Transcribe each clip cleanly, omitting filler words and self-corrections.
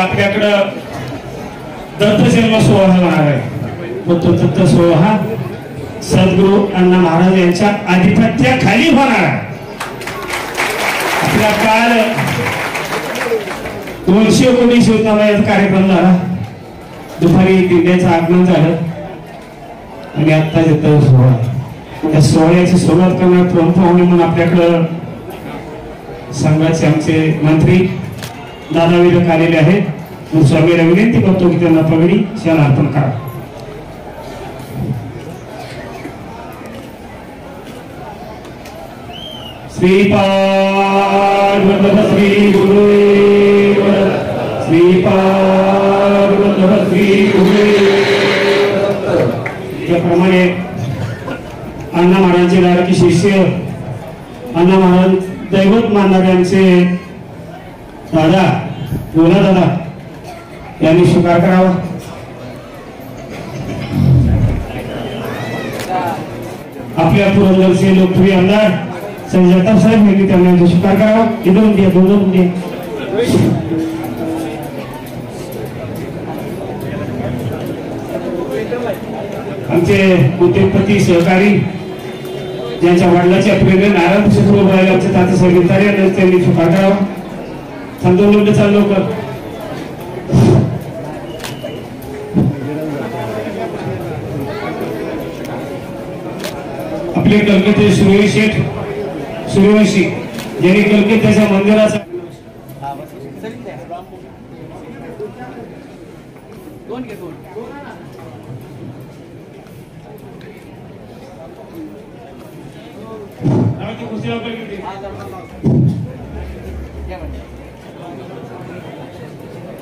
आपल्याकडं दत्तजन्म सोहळा होणार आहे. तो दत्त सोहळा सद्गुरू अण्णा महाराज यांच्या आधिपत्याखाली होणार आहे. आपला काल 219 योजनाचा कार्यक्रम झाला. दुपारी दिंड्याचं आगमन झालं आणि आता दत्त सोहळा. या सोहळ्याची सुरुवात करणार प्रमुख पाहुणे म्हणून आपल्याकडं संघाचे आमचे मंत्री दादा विरक आलेले आहेत. स्वामीला विनंती करतो की त्यांना पगडी शाल अर्पण करा. श्रीपाद श्री गुरुदेव श्रीपाद श्री गुरुदेव. त्याप्रमाणे अण्णा महाराजांचे लाडके शिष्य अण्णा महाराज दैवत मानणाऱ्यांचे दादा बोला दादा यांनी स्वीकार करावा. आपल्या पुरंदरचे लोकप्रिय आमदार संजय जगताप साहेब यांनी त्यांना स्वीकार करावा. इथून द्या दोन द्या. आमचे उद्योगपती सहकारी ज्यांच्या वडिलाच्या प्रेरणे नारायण सुरू राहिले आमचे ताते संगीतारी यांनी त्यांनी स्वीकार करावा. समजून लोक चाललो कर. आपले कलकत्ते सूर्यवंशी ज्यांनी कलकत्त्याच्या मंदिराचा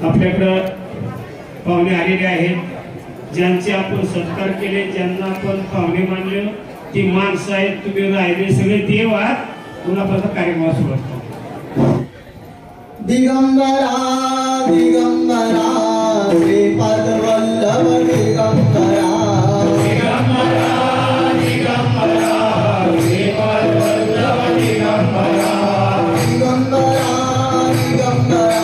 आपल्याकडं पाहुणे आलेले आहेत. ज्यांचे आपण सत्कार केले ज्यांना आपण पाहुणे मानले ती माणसं आहेत. तुम्ही राहिले सगळे देव आहात. पुन्हा कार्यक्रमाला सुरुवात करतो. दिगंबरा दिगंबरा श्रीपाद वल्लभ दिगंबरा दिगंबरा दिगंबरा श्रीपाद वल्लभ दिगंबरा दिगंबरा दिगंबरा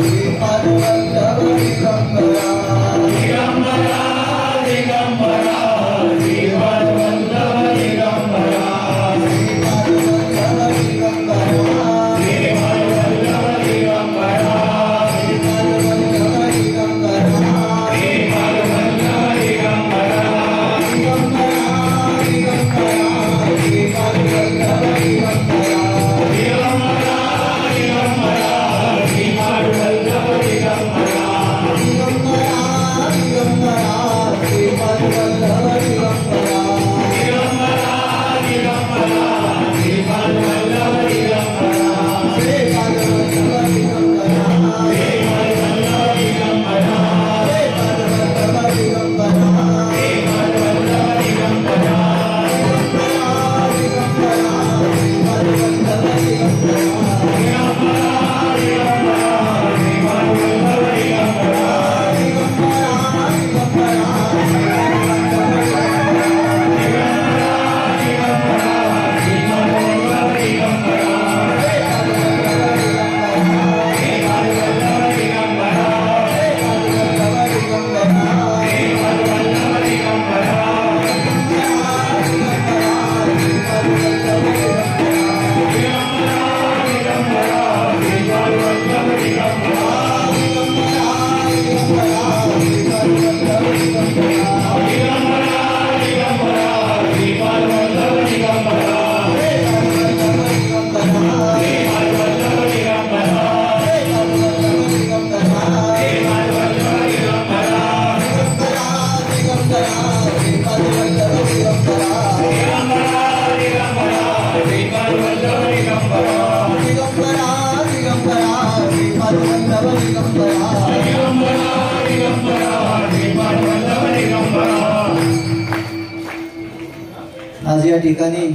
श्रीपाद वल्लभ दिगंबरा दिगंबरा दिगंबरा श्रीपाद वल्लभ दिगंबरा श्रीपाद वल्लभ दिगंबरा आज या ठिकाणी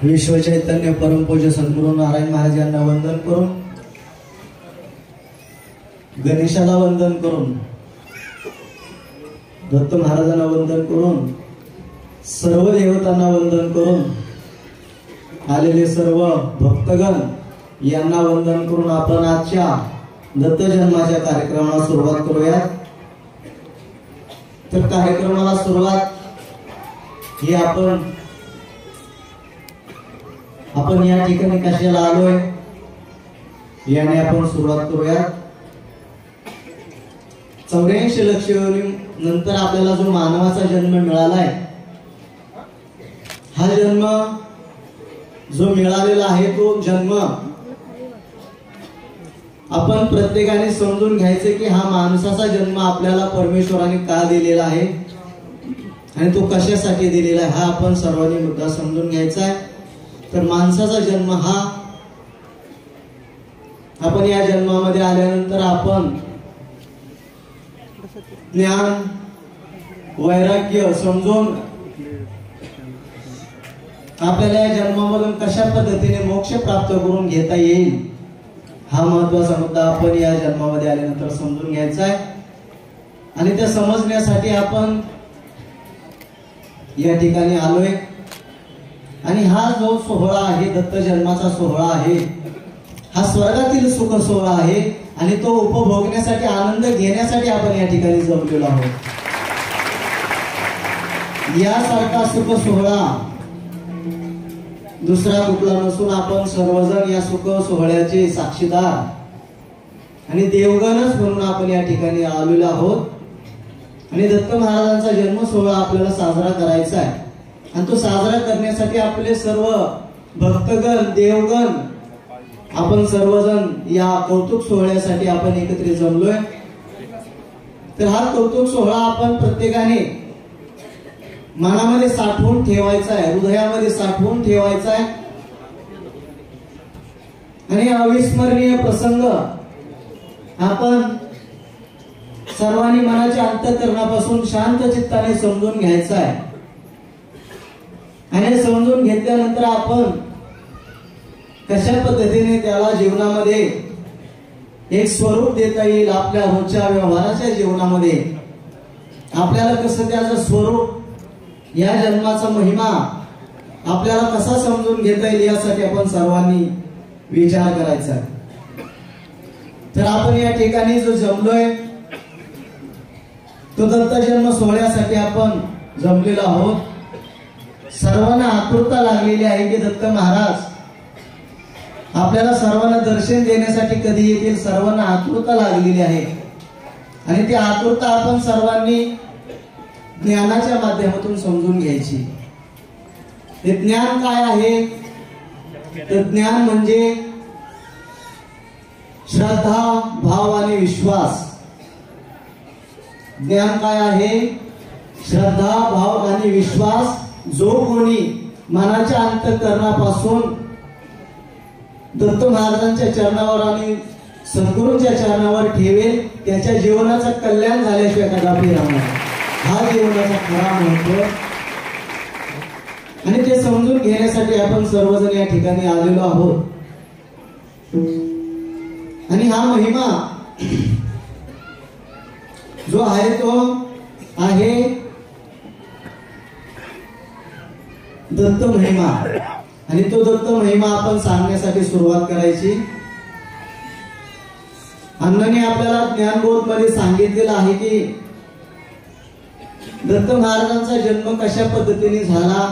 विश्व चैतन्य परमपूज्य सद्गुरू नारायण महाराज यांना वंदन करून, गणेशाला वंदन करून, दत्त महाराजांना वंदन करून, सर्व देवतांना वंदन करून आलेले सर्व भक्तगण यांना वंदन करून आपण आजच्या दत्त जन्माच्या कार्यक्रमाला सुरुवात करूयात। तर कार्यक्रमाला सुरुवात ही आपण या ठिकाणी कशाला आलोय याने आपण सुरुवात करूयात। 84 लक्ष नंतर आपल्याला जो मानवाचा जन्म मिळालाय, हा जन्म जो मिळालेला आहे तो जन्म आपण प्रत्येकाने समजून घ्यायचे की हा माणसाचा जन्म आपल्याला परमेश्वराने का दिलेला आहे आणि तो कशासाठी दिलेला आहे, हा आपण सर्वांनी मुद्दा समजून घ्यायचा आहे। तर माणसाचा जन्म हा आपण या जन्मामध्ये आल्यानंतर आपण ज्ञान वैराग्य समजून आपल्याला या जन्मामधून कशा पद्धतीने मोक्ष प्राप्त करून घेता येईल हा महत्वाचा मुद्दा आपण या जन्मामध्ये आल्यानंतर समजून घ्यायचा आहे। आणि ते समजण्यासाठी आपण या ठिकाणी आलोय। आणि हा जो सोहळा आहे, दत्त जन्माचा सोहळा आहे, हा स्वर्गातील सुख सोहळा आहे आणि तो उपभोगण्यासाठी आनंद घेण्यासाठी आपण या ठिकाणी जमलेलो आहोत। यासारखा सुख सोहळा दुसरा कुठला नसून आपण सर्वजण या सुख सोहळ्याचे साक्षीदार आणि देवगणच म्हणून आपण या ठिकाणी आलेलो आहोत। आणि दत्त महाराजांचा जन्म सोहळा आपल्याला साजरा करायचा आहे आणि तो साजरा करण्यासाठी आपले सर्व भक्तगण देवगण आपण सर्वजण या कौतुक सोहळ्यासाठी आपण एकत्रित जमलोय। तर हा कौतुक सोहळा आपण प्रत्येकाने मनामध्ये साठवून ठेवायचा आहे, हृदयामध्ये साठवून ठेवायचा आहे। आणि अविस्मरणीय प्रसंग आपण सर्वांनी मनाच्या अंतःकरणापासून शांत चित्ताने समजून घ्यायचा आहे। आणि समजून घेतल्यानंतर आपण कशा पद्धतीने त्याला जीवनामध्ये एक स्वरूप देता येईल, आपल्या रोजच्या व्यवहाराच्या जीवनामध्ये आपल्याला कसं त्याचं स्वरूप, या जन्माचा महिमा आपल्याला कसा समजून घेता येईल यासाठी आपण सर्वांनी विचार करायचा आहे। तर आपण या ठिकाणी जो जमलोय तो दत्त जन्म सोहळ्यासाठी आपण जमलेलो आहोत। सर्वांना आतुरता लागलेली आहे की दत्त महाराज आपल्याला सर्वांना दर्शन देण्यासाठी कधी येतील, सर्वांना आतुरता लागलेली आहे। आणि ती आतुरता आपण सर्वांनी ज्ञानाच्या माध्यमातून समजून घ्यायची। हे ज्ञान काय आहे? तर ज्ञान म्हणजे श्रद्धा, भाव आणि विश्वास। ज्ञान काय आहे? श्रद्धा, भाव आणि विश्वास जो कोणी मनाच्या अंतःकरणापासून दत्त महाराजांच्या चरणावर आणि सद्गुरूंच्या चरणावर ठेवेल त्याच्या जीवनाचं कल्याण झाल्याशिवाय कदापि राहणार। हा जीवनाचा खरा महत्व। आणि ते समजून घेण्यासाठी आपण सर्वजण या ठिकाणी आलेलो आहोत। आणि हा महिमा जो आहे तो आहे दत्त महिमा। आणि तो दत्त महिमा आपण सांगण्यासाठी सुरुवात करायची। अण्णांनी आपल्याला ज्ञानबोध मध्ये सांगितलेलं आहे की दत्त महाराजांचा जन्म कशा पद्धतीने झाला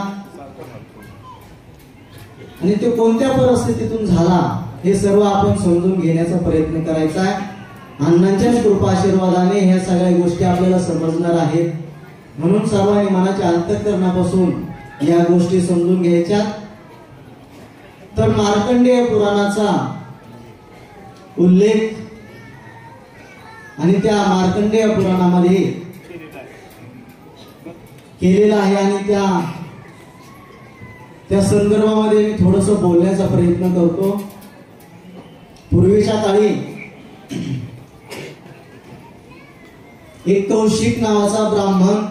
आणि तो कोणत्या परिस्थितीतून झाला हे सर्व आपण समजून घेण्याचा प्रयत्न करायचा आहे। अण्णांच्याच कृपा आशीर्वादाने ह्या सगळ्या गोष्टी आपल्याला समजणार आहेत। म्हणून सर्वांनी मनाच्या अंतःकरणापासून या गोष्टी समजून घ्यायच्या। तर मार्कंडेय पुराणाचा उल्लेख आणि त्या मार्कंडेय पुराणामध्ये केलेला आहे आणि त्या संदर्भामध्ये मी थोडस बोलण्याचा प्रयत्न करतो। पूर्वीच्या काळी एक कौशिक नावाचा ब्राह्मण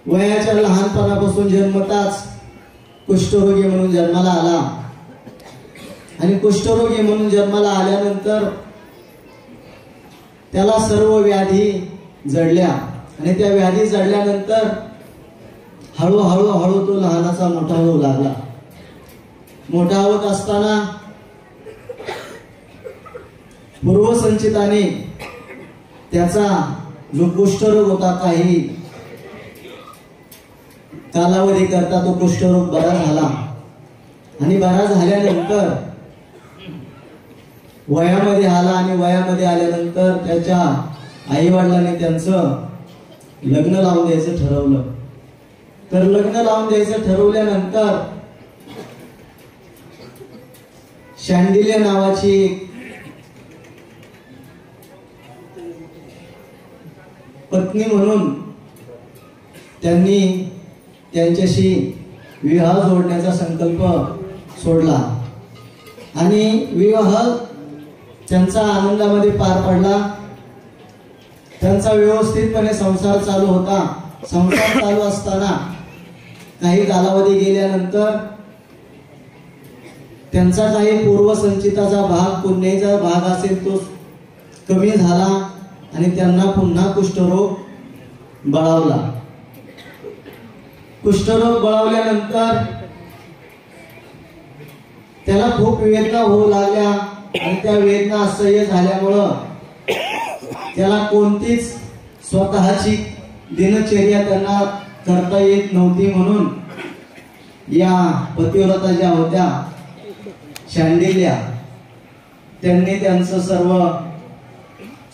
वयाच्या लहानपणापासून जन्मताच कुष्ठरोगी म्हणून जन्माला आला। आणि कुष्ठरोगी म्हणून जन्माला आल्यानंतर त्याला सर्व व्याधी जडल्या आणि त्या व्याधी जडल्यानंतर हळूहळू तो लहानाचा मोठा होऊ लागला। मोठा होत असताना पूर्वसंचिताने त्याचा जो कुष्ठरोग होता काही कालावधी करता तो कुष्ठरोग बरा झाला आणि बरा झाल्यानंतर वयामध्ये आला आणि वयामध्ये आल्यानंतर त्याच्या आई वडिलांनी त्यांचं लग्न लावून द्यायचं ठरवलं. तर लग्न लावून द्यायचं ठरवल्यानंतर शांडिल्य नावाची पत्नी म्हणून त्यांनी त्यांच्याशी विवाह जोडण्याचा संकल्प सोडला आणि विवाह त्यांचा आनंदामध्ये पार पडला. त्यांचा व्यवस्थितपणे संसार चालू होता. संसार चालू असताना काही कालावधी गेल्यानंतर त्यांचा काही पूर्वसंचिताचा भाग पुण्याचा भाग असेल तो कमी झाला आणि त्यांना पुन्हा कुष्ठरोग बळावला. कुष्ठरोग बळावल्यानंतर त्याला खूप वेदना होऊ लागल्या आणि त्या वेदना असह्य झाल्यामुळं त्याला कोणतीच स्वतःची दिनचर्या त्यांना करता येत नव्हती. म्हणून या पतिव्रता ज्या होत्या शांडिल्या त्यांनी त्यांचं सर्व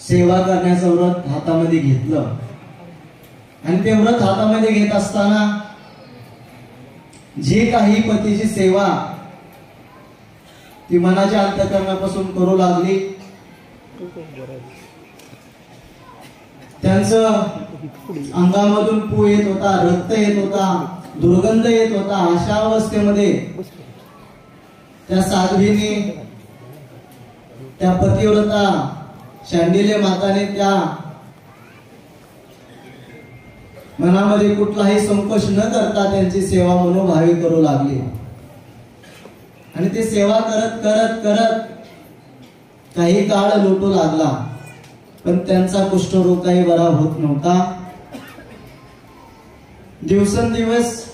सेवा करण्याचं व्रत हातामध्ये घेतलं आणि ते व्रत हातामध्ये घेत असताना जी काही पतीची सेवा ती मनाच्या अंतःकरणापासून करू लागली. त्यांचं अंगामधून पू येत होता, रक्त येत होता, दुर्गंध येत होता. अशा अवस्थेमध्ये त्या साध्वीने त्या पतिव्रता शांडिल्य माताने त्या मनामध्ये कुठलाही संकोच न करता त्यांची सेवा मनोभावी करू लागली आणि ते सेवा करत करत करत काही काळ लोटू लागला पण त्यांचा कुष्ठरोग काही बरा होत नव्हता. दिवसेंदिवस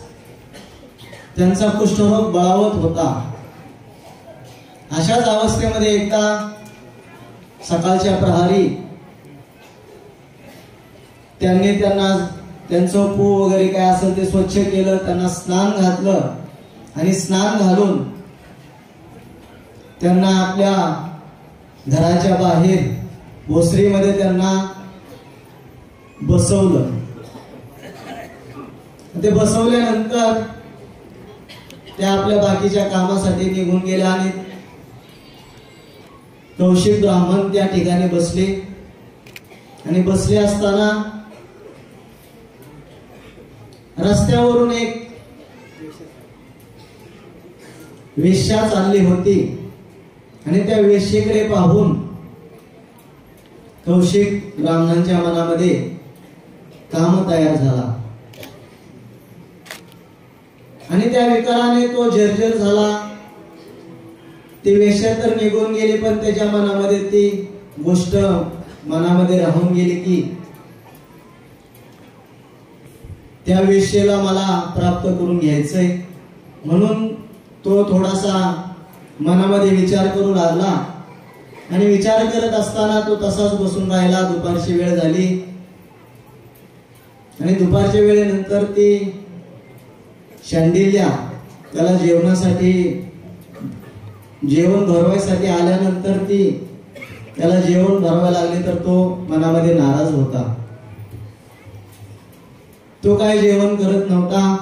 त्यांचा कुष्ठरोग बळावत होता. अशाच अवस्थेमध्ये एकदा सकाळच्या प्रहरी त्यांनी त्यांना त्यांचं पू वगैरे काय असेल ते स्वच्छ केलं, त्यांना स्नान घातलं आणि स्नान घालून त्यांना आपल्या घराच्या बाहेर ओसरीमध्ये त्यांना बसवलं. ते बसवल्यानंतर त्या आपल्या बाकीच्या कामासाठी निघून गेल्या आणि कौशिक ब्राह्मण त्या ठिकाणी बसले आणि बसले असताना रस्त्यावरून एक वेश्या चालली होती आणि त्या वेश्येकडे पाहून कौशिक ब्राह्मणांच्या मनामध्ये काम तयार झाला आणि त्या विकाराने तो जर्जर झाला. ती वेश्या तर निघून गेली पण त्याच्या मनामध्ये ती गोष्ट मनामध्ये राहून गेली की त्या वेश्येला मला प्राप्त करून घ्यायचंय. म्हणून तो थोडासा मनामध्ये विचार करू लागला आणि विचार करत असताना तो तसाच बसून राहिला. दुपारची वेळ झाली आणि दुपारच्या वेळेनंतर ती शांडिल्या त्याला जेवणासाठी जेवण भरवायसाठी आल्यानंतर ती त्याला जेवण भरवायला लागली तर तो मनामध्ये नाराज होता. तो काय जेवण करत नव्हता.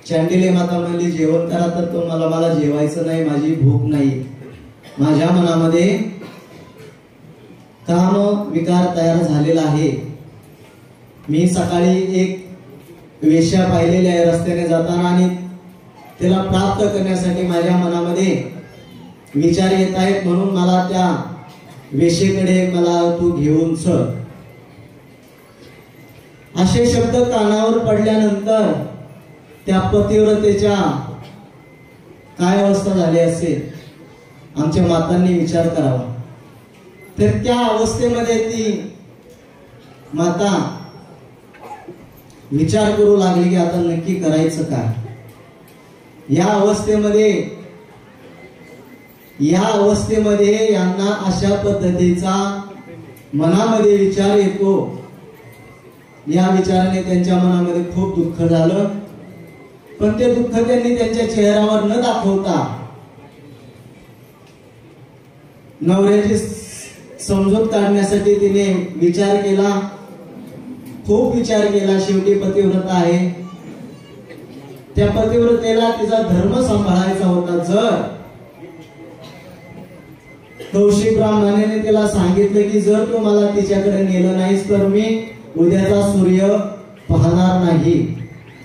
शांडिल्य माता म्हणली जेवण करा तर तो मला जेवायचं नाही, माझी भूक नाही. माझ्या मनामध्ये काम विकार तयार झालेला आहे. मी सकाळी एक वेश्या पाहिलेली आहे रस्त्याने जाताना आणि तिला प्राप्त करण्यासाठी माझ्या मनामध्ये विचार येत आहेत. म्हणून मला त्या वेश्येकडे मला तू घेऊन चल. असे शब्द कानावर पडल्यानंतर त्या पतिव्रतेच्या काय अवस्था झाली असेल आमच्या मातांनी विचार करावा. तर त्या अवस्थेमध्ये ती माता विचार करू लागली की आता नक्की करायचं काय. या अवस्थेमध्ये यांना अशा पद्धतीचा मनामध्ये विचार येतो. या विचाराने त्यांच्या मनामध्ये खूप दुःख झालं, पण ते दुःख त्यांनी त्यांच्या चेहऱ्यावर न दाखवता नवऱ्याची समजूत काढण्यासाठी तिने विचार केला, खूप विचार केला. शेवटी पतिव्रता आहे, त्या पतिव्रतेला तिचा धर्म सांभाळायचा होता. जर कौशिक ब्राह्मणाने तिला सांगितलं की जर तू मला तिच्याकडे नेलं नाहीस तर मी उद्याचा सूर्य पाहणार नाही,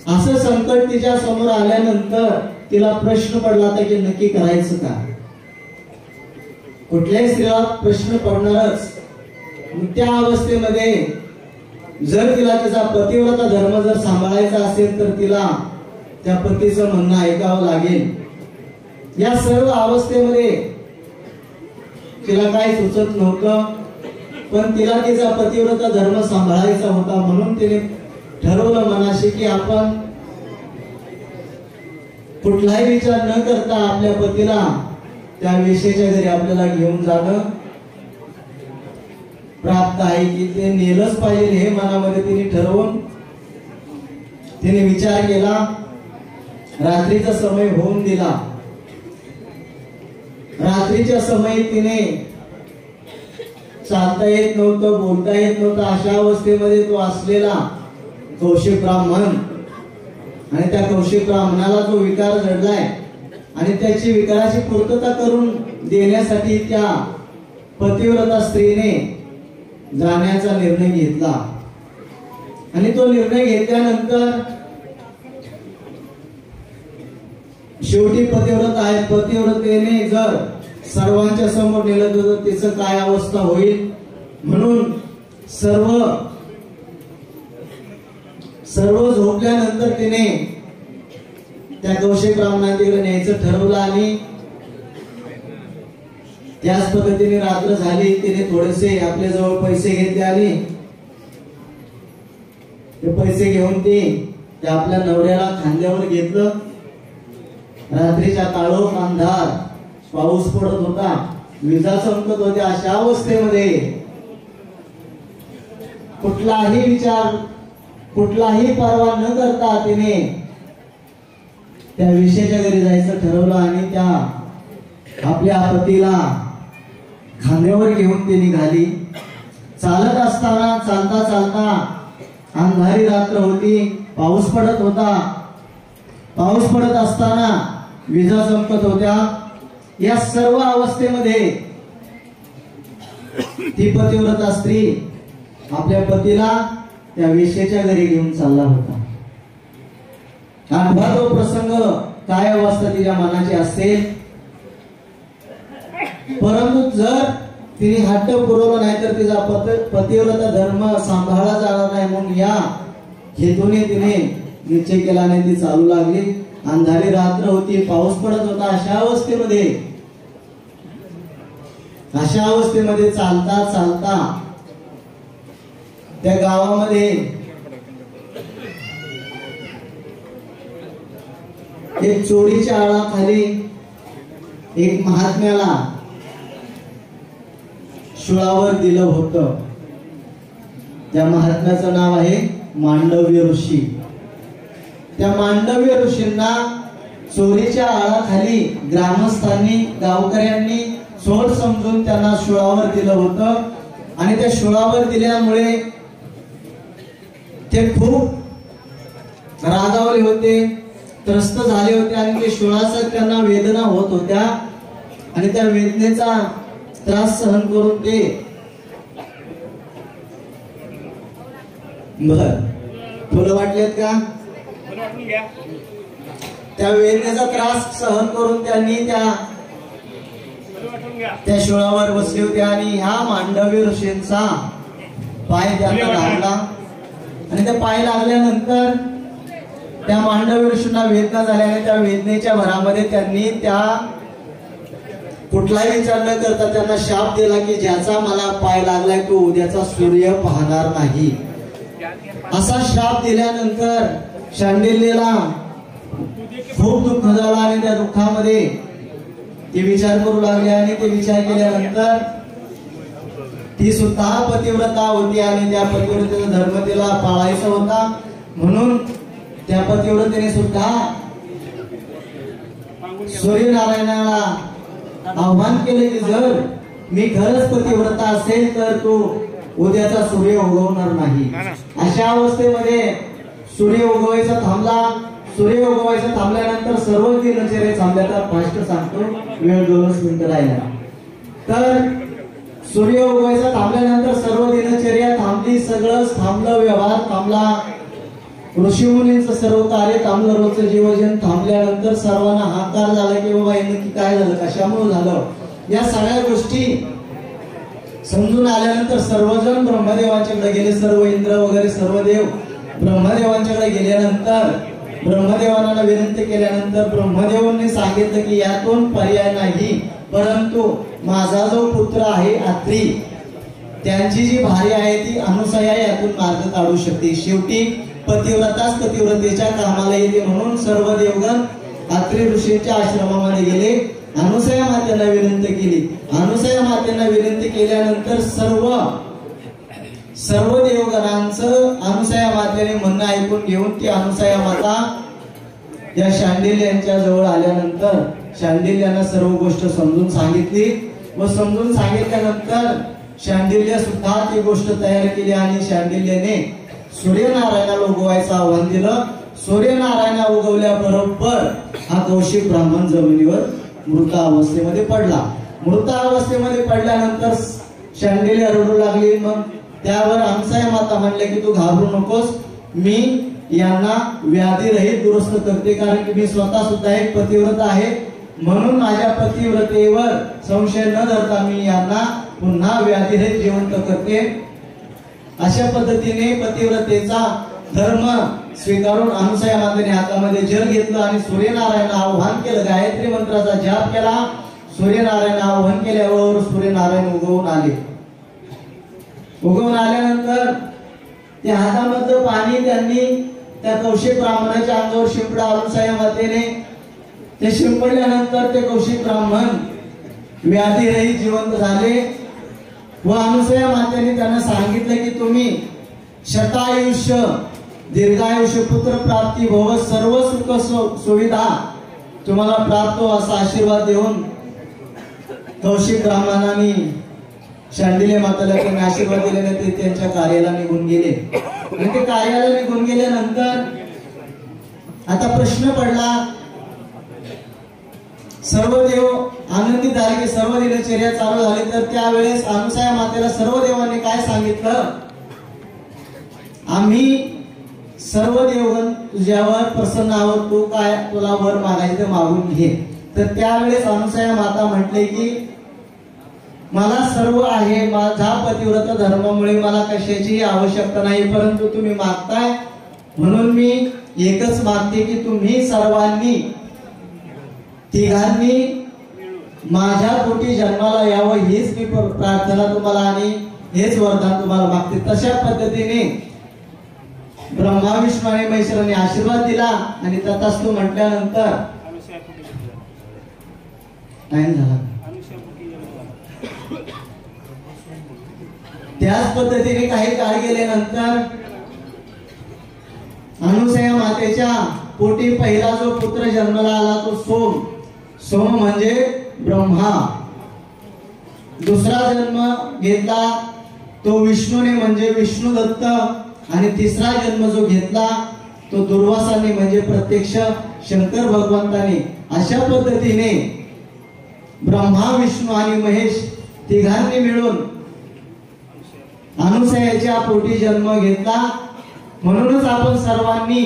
असं संकट तिच्या समोर आल्यानंतर तिला प्रश्न पडला होता की नक्की करायचं का. कुठल्याही स्त्रीला प्रश्न पडणारच. त्या अवस्थेमध्ये जर तिला तिचा पतिव्रता धर्म जर सांभाळायचा असेल तर तिला त्या पतीचं म्हणणं ऐकावं लागेल. या सर्व अवस्थेमध्ये तिला काही सुचत नव्हतं, पण तिला तिचा पतिव्रता धर्म सांभाळायचा होता. म्हणून तिने ठरवलं मनाशी की आपण कुठलाही विचार न करता आपल्या पतीला त्या वेश्येच्या घरी आपल्याला घेऊन जाणं प्राप्त आहे, की ते नेलंच पाहिजे हे मनामध्ये तिने ठरवून तिने विचार केला. रात्रीचा समय होऊन दिला. रात्रीच्या समयी तिने चालता येत नव्हतं, बोलता येत नव्हतं. अशा अवस्थेमध्ये तो असलेला कौशिक ब्राह्मण आणि त्या कौशिक ब्राह्मणाला जो विकार जडलाय आणि त्याची विकाराची पूर्तता करून देण्यासाठी त्या पतिव्रता स्त्रीने जाण्याचा निर्णय घेतला. आणि तो निर्णय घेतल्यानंतर शेवटी पतिव्रता आहे, पतिव्रतेने जर सर्वांच्या समोर नेलं तर तिचं काय अवस्था होईल. म्हणून सर्व झोपल्यानंतर तिने त्या कौशिक ब्राह्मणाकडे न्यायचं ठरवलं. आणि त्याच पद्धतीने रात्र झाली. तिने थोडेसे आपल्या जवळ पैसे घेतले आणि ते पैसे घेऊन ती त्या आपल्या नवऱ्याला खांद्यावर घेतलं. रात्रीच्या काळोख अंधार, पाऊस पडत होता, विजा चमकत होत्या. अशा अवस्थेमध्ये कुठलाही विचार, कुठलाही परवा न करता तिने त्या वेश्येच्या घरी जायचं ठरवलं आणि त्या आपल्या पतीला खांद्यावर घेऊन ती निघाली. चालत असताना चालता चालता अंधारी रात्र होती, पाऊस पडत होता. पाऊस पडत असताना विजा चमकत होत्या. या सर्व अवस्थेमध्ये ती पतिव्रता स्त्री आपल्या पतीला त्या वेश्येच्या घरी घेऊन चालला होता. आठवा तो प्रसंग, काय अवस्था तिच्या मनाची असेल. परंतु जर तिने हट्ट पुरवला नाही तर तिचा पतिव्रता धर्म सांभाळला जाणार नाही. म्हणून या हेतूने तिने निश्चय केला आणि ती चालू लागली. अंधारी रात्र होती, पाऊस पडत होता. अशा अवस्थेमध्ये चालता चालता त्या गावामध्ये एक चोरीच्या आळाखाली एक महात्म्याला शुळावर दिलं होतं. त्या महात्म्याचं नाव आहे मांडव्य ऋषी. त्या मांडव्य ऋषींना चोरीच्या आळाखाली ग्रामस्थांनी, गावकऱ्यांनी सोड समजून त्यांना शुळावर दिलं होतं. आणि त्या शुळावर दिल्यामुळे ते खूप रागावले होते, त्रस्त झाले होते आणि ते शुळाचा त्यांना वेदना होत होत्या. आणि त्या वेदनेचा त्रास सहन करून ते फुलं वाटलेत का, त्या वेदनेचा त्रास सहन करून त्यांनी त्या शुळावर बसले होते. आणि ह्या मांडव्य ऋषींचा पाय त्यांना लागला. आणि त्या पाय लागल्यानंतर त्या मांडव्य ऋषींना वेदना झाल्या आणि त्या वेदनेच्या भरामध्ये त्यांनी त्या कुठलाही विचार न करता त्यांना शाप दिला की ज्याचा मला पाय लागलाय तो उद्याचा सूर्य पाहणार नाही. असा शाप दिल्यानंतर शांडिल्यला खूप दुःख झालं आणि त्या दुःखामध्ये ते विचार करू लागले आणि ते विचार केल्यानंतर ती सुद्धा पतिव्रता होती आणि त्या पतिव्रतेचा धर्म तिला पाळायचा होता, म्हणून त्या पतिव्रतेने सुद्धा सूर्यनारायणाला आव्हान केले की जर मी खरंच पतिव्रता असेल तर तू उद्याचा सूर्य उगवणार नाही. अशा अवस्थेमध्ये सूर्य उगवायचा थांबला. सूर्य उगवायचा थांबल्यानंतर सर्व दिनचर्या थांबल्या. तर फास्ट सांगतो, वेळ 2 मिनिटं राहिला. तर सूर्य उगवायचा थांबल्यानंतर सर्व दिनचर्या थांबली, सगळं थांबलं, व्यवहार थांबला, ऋषीमुनींचं सर्व कार्य थांबलं, रोजचं जीवजन थांबल्यानंतर सर्वांना हाकार झाला की बाबा हे नक्की काय झालं, कशामुळे झालं. या सगळ्या गोष्टी समजून आल्यानंतर सर्वजण ब्रह्मदेवांच्याकडे गेले. सर्व इंद्र वगैरे सर्व देव ब्रह्मदेवांच्याकडे गेल्यानंतर ब्रह्मदेवांना विनंती केल्यानंतर ब्रह्मदेवांनी सांगितलं की यातून पर्याय नाही, परंतु माझा जो पुत्र आहे अत्रि, त्यांची जी भार्या आहे ती अनुसया यातून मार्ग काढू शकते. शेवटी पतिव्रताच पतिव्रतेच्या कामाला येते, म्हणून सर्व देवगण अत्रि ऋषींच्या आश्रमामध्ये गेले. अनुसया मातेला विनंती केली. अनुसया मातेला विनंती केल्यानंतर सर्व देवगणांचं अनुसया मातेने म्हणणं ऐकून घेऊन ती अनुसया माता या शांडिल्य यांच्या जवळ आल्यानंतर शांडिल्यांना सर्व गोष्ट समजून सांगितली व समजून सांगितल्यानंतर शांडिल्य सुद्धा ती गोष्ट तयार केली आणि शांडिल्याने सूर्यनारायणाला उगवायचं आव्हान दिलं. सूर्यनारायणा उगवल्याबरोबर हा कौशिक ब्राह्मण जमिनीवर मृत अवस्थेमध्ये पडला. मृत अवस्थेमध्ये पडल्यानंतर शांडिल्य रडू लागली. मग त्यावर अनुसया माता म्हणले की तू घाबरू नकोस, मी यांना व्याधीरहित दुरुस्त करते, कारण की मी स्वतः सुद्धा एक पतिव्रता आहे, म्हणून माझ्या पतिव्रतेवर संशय न धरता मी यांना पुन्हा व्याधीरहित जिवंत करते. अशा पद्धतीने पतिव्रतेचा धर्म स्वीकारून अनुसया मातेने हातामध्ये जल घेतलं आणि सूर्यनारायण आव्हान केलं. गायत्री मंत्राचा जाप केला. सूर्यनारायण आव्हान केल्यावर सूर्यनारायण उगवून आले. उगवून आल्यानंतर त्या हातामधलं पाणी त्यांनी त्या कौशिक ब्राह्मणाच्या अंगावर शिंपडा. अनुसया मातेने ते शिंपडल्यानंतर ते कौशिक ब्राह्मण व्याधीरहित जिवंत झाले व अनुसया मातेने त्यांना सांगितलं की तुम्ही शतायुष्य दीर्घायुष्य पुत्र प्राप्ती भव सर्व सुख सुविधा तुम्हाला प्राप्त हो असा आशीर्वाद देऊन कौशिक ब्राह्मणांनी शांडिल्य मातेला त्यांनी आशीर्वाद दिल्याने ते त्यांच्या कार्याला निघून गेले. आणि ते कार्याला निघून गेल्यानंतर आता प्रश्न पडला. सर्व देव आनंदित झाले की सर्व दिनचर्या चालू झाली. तर त्यावेळेस अनुसया मातेला सर्व देवांनी काय सांगितलं, आम्ही सर्व देवगण तुझ्यावर प्रसन्न आहोत, तू काय तुला वर मागायचं मागून घे. तर त्यावेळेस अनुसया माता म्हटले की मला सर्व आहे, माझा पतिव्रत धर्मामुळे मला कशाची आवश्यकता नाही, परंतु तुम्ही मागताय म्हणून मी एकच मागते की तुम्ही सर्वांनी तिघांनी माझ्या पोटी जन्माला यावं, हीच मी प्रार्थना तुम्हाला आणि हेच वरदान तुम्हाला मागते. तशा पद्धतीने ब्रह्मा विष्णू आणि महेश्वराने आशीर्वाद दिला आणि तथास्तु म्हटल्यानंतर टाइम झाला. त्याच पद्धतीने काही काळ गेल्यानंतर अनुसया मातेच्या पोटी पहिला जो पुत्र जन्माला आला तो सोम. सोम म्हणजे ब्रह्मा. दुसरा जन्म घेतला तो विष्णूने म्हणजे विष्णुदत्त. आणि तिसरा जन्म जो घेतला तो दुर्वासाने म्हणजे प्रत्यक्ष शंकर भगवंताने. अशा पद्धतीने ब्रह्मा विष्णू आणि महेश तिघांनी मिळून अनुसयाच्या पोटी जन्म घेतला. म्हणूनच आपण सर्वांनी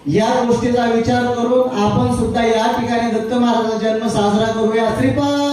या गोष्टीचा विचार करून आपण सुद्धा या ठिकाणी दत्त महाराजांचा जन्म साजरा करूया. श्रीपाद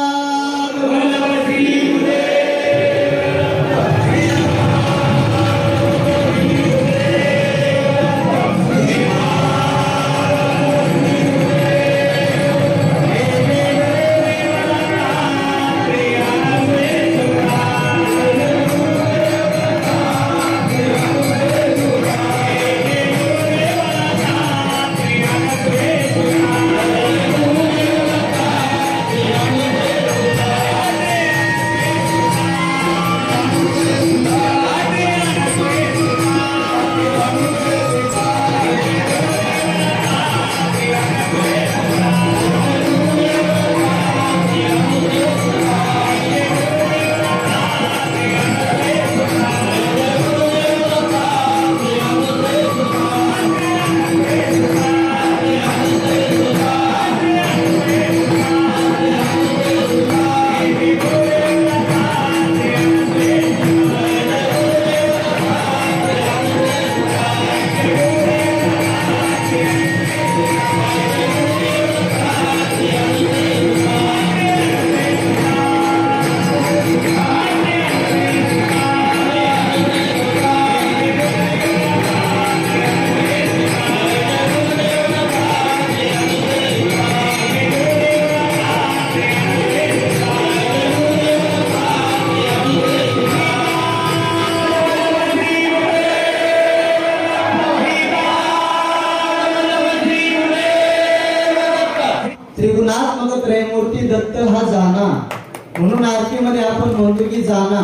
म्हणतो की जाना.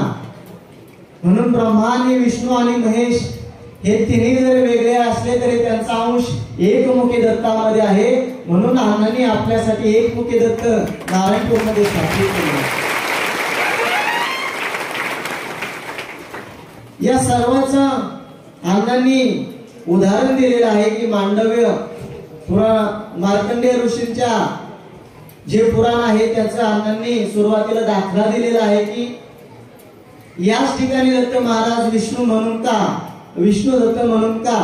म्हणून ब्रह्मा आणि विष्णू आणि महेश हे तिन्ही जर वेगळे असले तरी त्यांचा अंश एकमुखी दत्तामध्ये आहे. म्हणून अण्णांनी आपल्यासाठी एकमुखी दत्त नारायणपूरमध्ये स्थापित केले. या सर्वांचा अण्णांनी उदाहरण दिलेलं आहे की मांडव्य पुराण, मार्कंडेय ऋषींच्या जे पुराण आहे त्याचा अण्णांनी सुरुवातीला दाखला दिलेला आहे की याच ठिकाणी दत्त महाराज विष्णू दत्त म्हणून का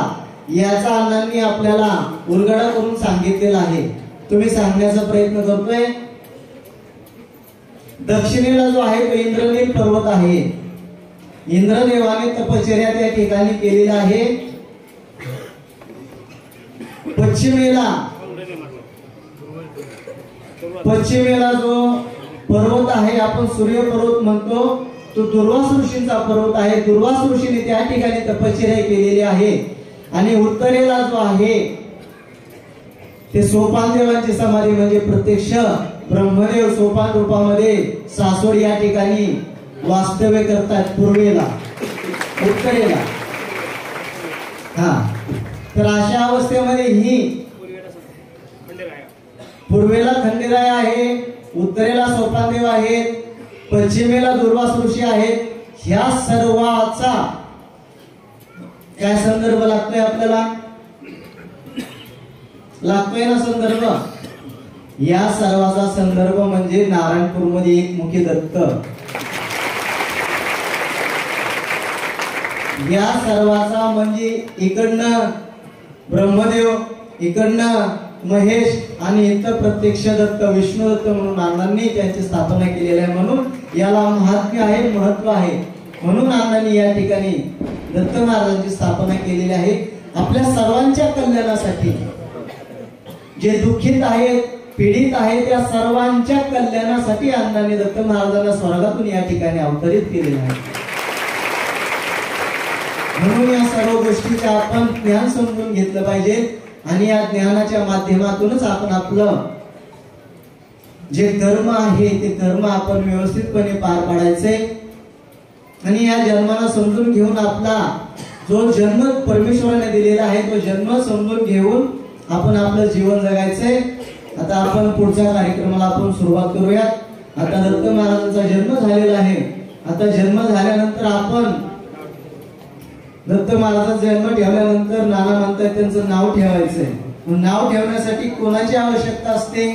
याचा अण्णांनी आपल्याला उलगडा करून सांगितलेला आहे. तुम्ही सांगण्याचा प्रयत्न करतोय. दक्षिणेला जो आहे तो इंद्रनील पर्वत आहे. इंद्रदेवाने तपश्चर्या त्या ठिकाणी केलेला आहे. पश्चिमेला जो पर्वत आहे आपण सूर्य पर्वत म्हणतो तो दुर्वास ऋषींचा पर्वत आहे. दुर्वास ऋषीने त्या ठिकाणी तपश्चर्या केलेली आहे. आणि उत्तरेला जो आहे ते सोपान देवांची समाधी म्हणजे प्रत्यक्ष ब्रह्मदेव सोपान रूपामध्ये सासोड या ठिकाणी वास्तव्य करतात. पूर्वेला उत्तरेला तर अशा अवस्थेमध्ये ही पूर्वेला खंडेराय आहे, उत्तरेला सोपानदेव आहेत, पश्चिमेला दुर्वास ऋषी आहेत. ह्या सर्वाचा काय संदर्भ लागतोय आपल्याला? लागतोय ना संदर्भ? या सर्वाचा संदर्भ म्हणजे नारायणपूरमध्ये एकमुखी दत्त. या सर्वाचा म्हणजे इकडनं ब्रह्मदेव, इकडनं महेश आणि इथं प्रत्यक्ष दत्त विष्णू दत्त म्हणून अण्णांनी त्यांची स्थापना केलेली आहे. म्हणून याला महात्म्य आहे, महत्व आहे. म्हणून अण्णांनी या ठिकाणी दत्त महाराजांची स्थापना केलेली आहे. आपल्या सर्वांच्या कल्याणासाठी, जे दुःखित आहेत, पीडित आहेत, त्या सर्वांच्या कल्याणासाठी अण्णांनी दत्त महाराजांना स्वर्गातून या ठिकाणी अवतरित केलेलं आहे. म्हणून या सर्व गोष्टीचे आपण ज्ञान समजून घेतलं पाहिजे आणि या ज्ञानाच्या माध्यमातूनच आपण आपलं जे कर्म आहे ते कर्म आपण व्यवस्थितपणे पार पाडायचे आणि या जन्माला समजून घेऊन आपला जो जन्म परमेश्वराने दिलेला आहे तो जन्म समजून घेऊन आपण आपलं जीवन जगायचंय. आता आपण पुढच्या कार्यक्रमाला आपण सुरुवात करूयात. आता दत्त महाराजांचा जन्म झालेला आहे. आता जन्म झाल्यानंतर आपण दत्त महाराजांचा जन्म ठेवल्यानंतर नाना म्हणतात त्यांचं नाव ठेवायचंय. नाव ठेवण्यासाठी कोणाची आवश्यकता असते?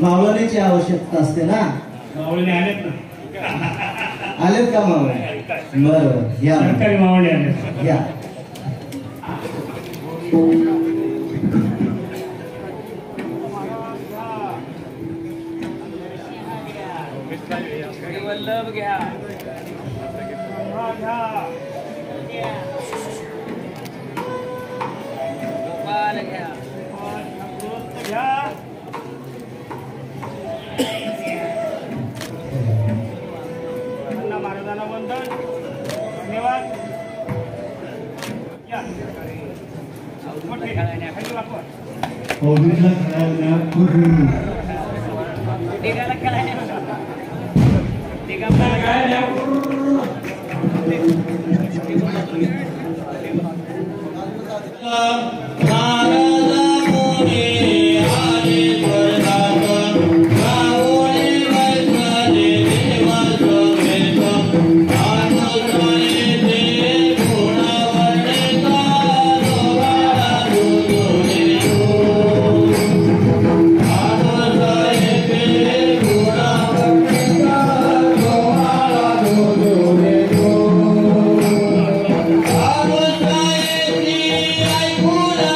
मावळणीची आवश्यकता असते ना. मावळणे आलेत ना? आलेत का मावळे? बरोबर, या सरकारी मावळे आले. या वल्लभ घ्या. गोपाल घ्या. महाराजांना वंदन. धन्यवाद. Pura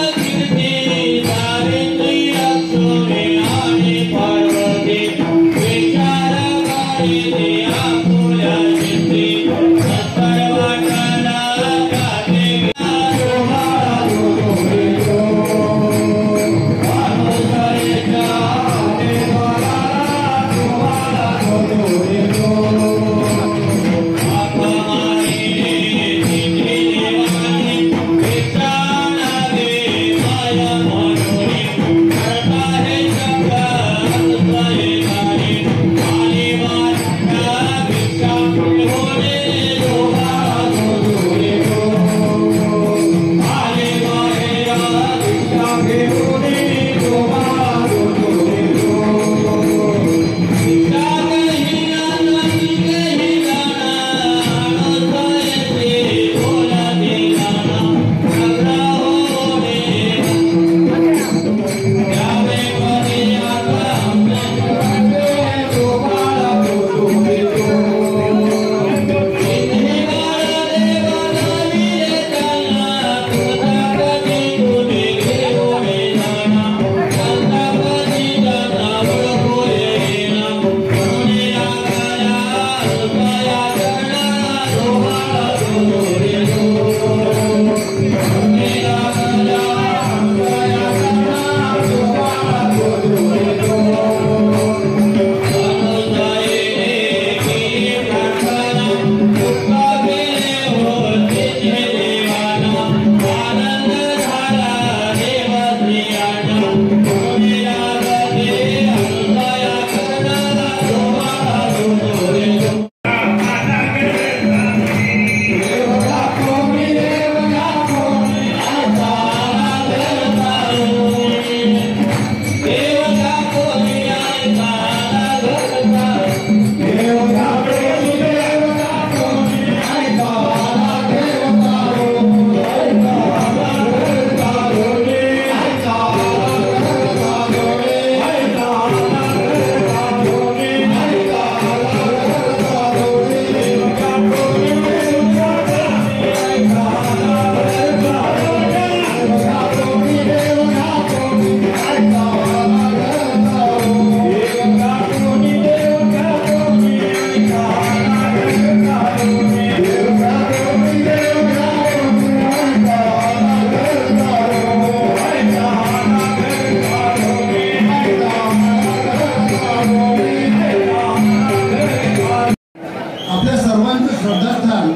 श्रद्धास्थान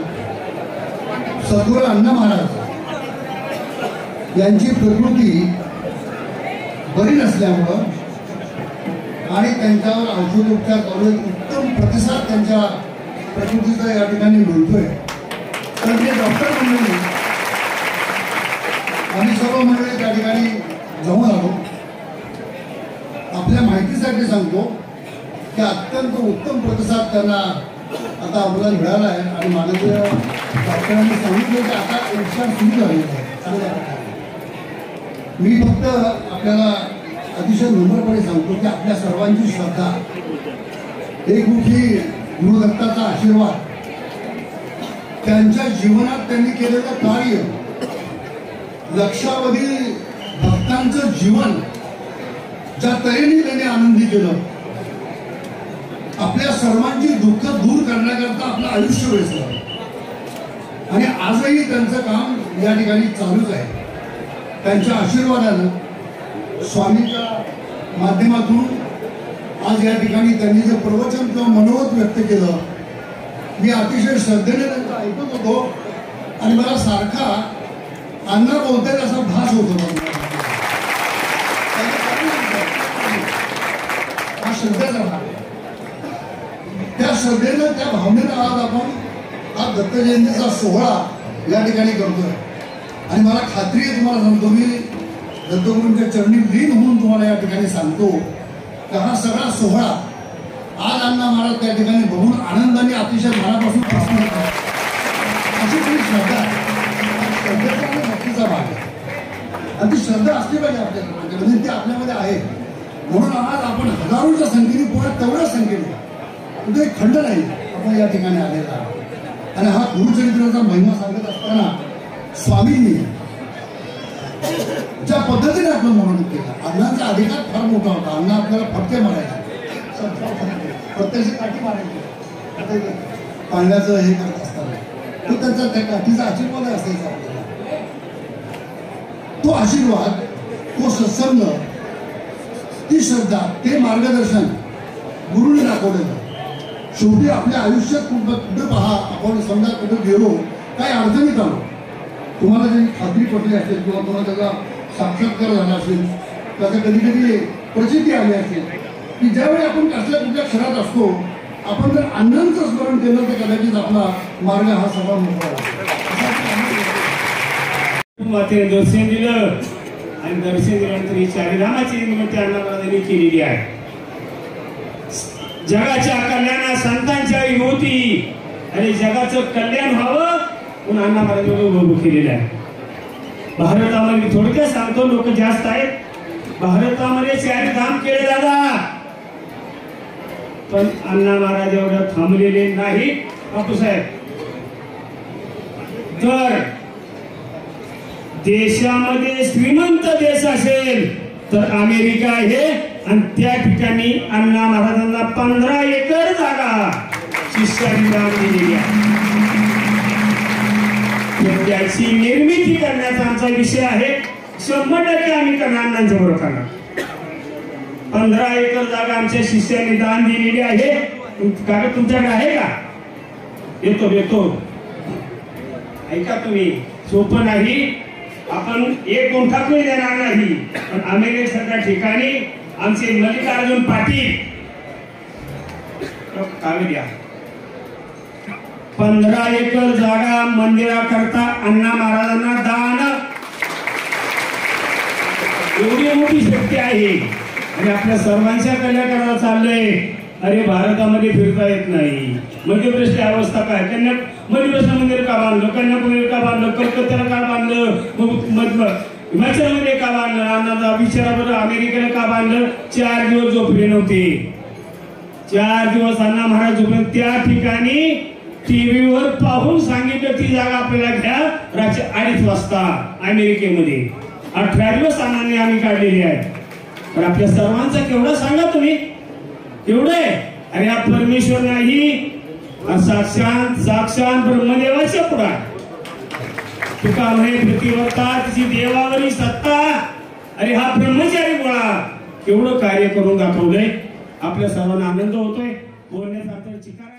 सद्गुरू अण्णा महाराज यांची प्रकृती बरी नसल्यामुळं आणि त्यांच्यावर औषधोपचार करून उत्तम प्रतिसाद त्यांच्या प्रकृतीचा या ठिकाणी मिळतोय. तर ते डॉक्टर मंडळी आम्ही सर्व मंडळी त्या ठिकाणी जाऊन आलो. आपल्या माहितीसाठी सांगतो की अत्यंत उत्तम प्रतिसाद त्यांना आता आम्हाला मिळाला आहे आणि माननीय डॉक्टरांनी सांगितलं की आता उपचार सुरू झालेला आहे चांगल्या प्रकारे. मी फक्त आपल्याला अतिशय नम्रपणे सांगतो की आपल्या सर्वांची श्रद्धा, एकमुखी गुरुदत्ताचा आशीर्वाद, त्यांच्या जीवनात त्यांनी केलेलं कार्य, लक्षावधी भक्तांचं जीवन ज्या तऱ्हेने त्यांनी आनंदी केलं, आपल्या सर्वांची दुःख दूर करण्याकरता आपलं आयुष्य वेचलं आणि आजही त्यांचं काम या ठिकाणी चालूच आहे. त्यांच्या आशीर्वादानं स्वामीच्या माध्यमातून आज या ठिकाणी त्यांनी जे प्रवचन किंवा मनोगत व्यक्त केलं, मी अतिशय श्रद्धेने त्यांचं ऐकत होतो आणि मला सारखा अण्णा बोलताय असा भास होत होता. हा श्रद्धेचा भाग, त्या श्रद्धेनं त्या भावनेनं आज आपण हा दत्त जयंतीचा सोहळा या ठिकाणी करतोय. आणि मला खात्री आहे, तुम्हाला सांगतो, मी दत्तगुरूंच्या चरणी लीन होऊन तुम्हाला या ठिकाणी सांगतो की हा सगळा सोहळा आज अण्णा महाराज त्या ठिकाणी बघून आनंदाने अतिशय मनापासून प्रसन्न होतात. अशी तरी श्रद्धा आहे, श्रद्धेचा आणि भक्तीचा भाग आहे आणि ती श्रद्धा असली पाहिजे आपल्याकडे, म्हणजे ती आपल्यामध्ये आहे. म्हणून आज आपण हजारोच्या संख्येने पोळ्या तेवढ्याच संख्येने, तो एक खंड नाही, आपण या ठिकाणी आलेला आहे. आणि हा गुरुचरित्राचा महिमा सांगत असताना स्वामींनी ज्या पद्धतीने आपलं मनोनीत केलं, अण्णांचा अधिकार फार मोठा होता. अण्णा आपल्याला फटके मारायचे, प्रत्यक्ष काठी मारायची पाण्याचं हे करत असताना, तो त्यांचा त्या काठीचा आशीर्वाद असायचा आपल्याला. तो आशीर्वाद, तो सत्संग, ती श्रद्धा, ते मार्गदर्शन गुरुने दाखवलेलं. शेवटी आपल्या आयुष्यात कुठं पहा, आपण समजा कुठं गेलो, काही अडचणीत आलो, तुम्हाला ज्याची खात्री पटली असेल किंवा तुम्हाला त्याचा साक्षात्कार झाला असेल, त्याचा कधी कधी प्रचिती आली असेल की ज्यावेळी आपण कसल्या कुठल्या क्षणात असतो, आपण जर अण्णांचं स्मरण केलं तर कदाचित आपला मार्ग हा सगळा मोकळा मातेने दर्शन दिलं आणि दर्शन दिल्यानंतर ही चारिधामाची निमित्त अण्णा महाराजांनी केलेली आहे. जगाच्या कल्याणा संतांच्या युवती आणि जगाचं कल्याण व्हावं म्हणून अण्णा महाराजांनी उभं केलेलं आहे. भारतामध्ये थोडक्यात सांगतो, लोक जास्त आहेत. भारतामध्ये चारिधाम केले जातात, पण अण्णा महाराज एवढं थांबलेले नाही. बापूसाहेब, तर देशामध्ये श्रीमंत देश असेल तर अमेरिका आहे आणि त्या ठिकाणी अण्णा महाराजांना 15 एकर जागा शिष्यांनी दान दिलेली आहे. त्याची निर्मिती करण्याचा आमचा विषय आहे. 100% आम्ही करणार, अण्णांच्या बरोबर करणार. 15 एकर जागा आमच्या शिष्यांनी दान दिलेली आहे. कागद तुमच्याकडे आहे का? येतो ऐका तुम्ही, सोपं नाही. आपण एक गुंठा कोणी देणार नाही, पण अमेरिकेसारख्या ठिकाणी आमचे मल्लिकार्जुन पाटील कागद द्या. 15 एकर जागा मंदिराकरता अण्णा महाराजांना दान. एवढी मोठी शक्ती आहे आणि आपल्या सर्वांच्या कल्याणाला चाललंय. अरे भारतामध्ये फिरता येत नाही. मध्यप्रदेशची अवस्था काय? मध्यप्रदेश मंदिर का बांधलं, कन्याकुमारी का बांधलं, कलकत्त्याला का बांधलं, हिमाचलमध्ये का बांधलं, अण्णाचा विचाराबरोबर अमेरिकेला का बांधलं? 4 दिवस झोपले नव्हते. 4 दिवस अण्णा महाराज झोपले. त्या ठिकाणी टीव्हीवर पाहून सांगितलं ती जागा आपल्याला घ्या रात्री 2:30 वाजता अमेरिकेमध्ये. 18 दिवस अण्णांनी आम्ही काढलेली आहे. पण आपल्या सर्वांचा केवढा सांगा तुम्ही, केवढं आहे. अरे हा परमेश्वर नाही, साक्षात ब्रह्मदेवाच्या पुढा तुका म्हणे प्रतिवर्ता तिची देवावरी सत्ता. अरे हा ब्रह्मचारी गोळा केवढं कार्य करून दाखवलंय. आपल्या सर्वांना आनंद होतोय. बोलण्याचा चिकार